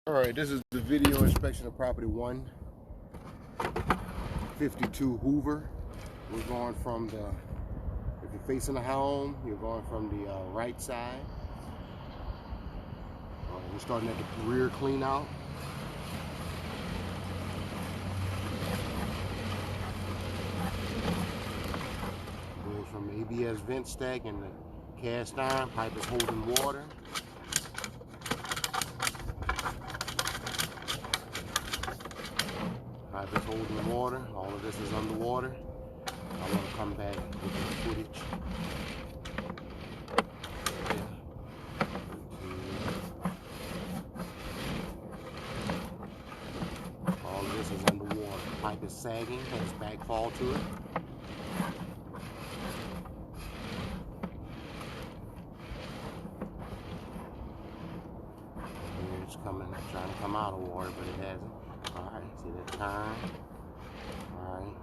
All right, this is the video inspection of property 152 Hoover. We're going from the, if you're facing the home, you're going from the right side. We're starting at the rear clean out. Goes from ABS vent stack and the cast iron pipe is holding water. Pipe is holding water. All of this is underwater. I want to come back with the footage. All of this is underwater. Pipe is sagging, has backfall to it. It's coming, trying to come out of water, but it hasn't. Alright, see that turn? Alright.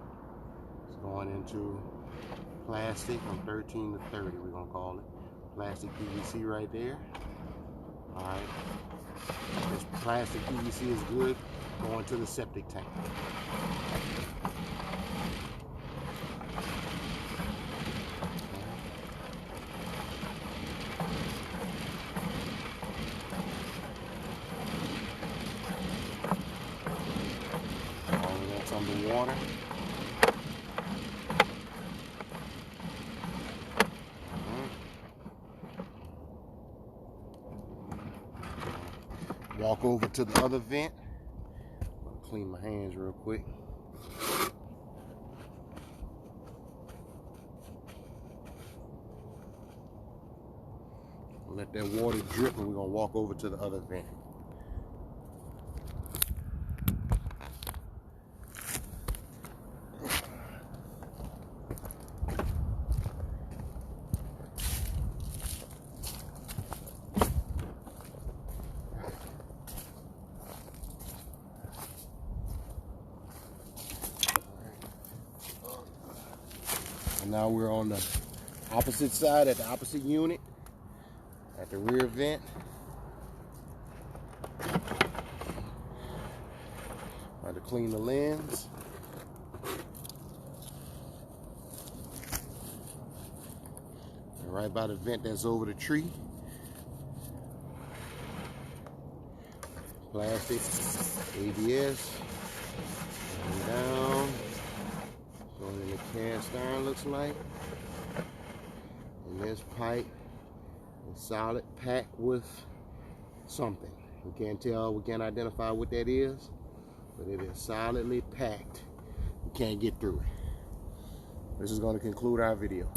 It's going into plastic from 13 to 30, we're going to call it. Plastic PVC right there. Alright. This plastic PVC is good going to the septic tank. Underwater. Walk over to the other vent. I'll clean my hands real quick. Let that water drip and we're going to walk over to the other vent. And now we're on the opposite side at the opposite unit, at the rear vent. I had to clean the lens. And right by the vent that's over the tree. Plastic, ABS, and down. Going in the cast iron looks like. And this pipe is solid, packed with something. We can't tell, we can't identify what that is, but it is solidly packed. You can't get through it. This is going to conclude our video.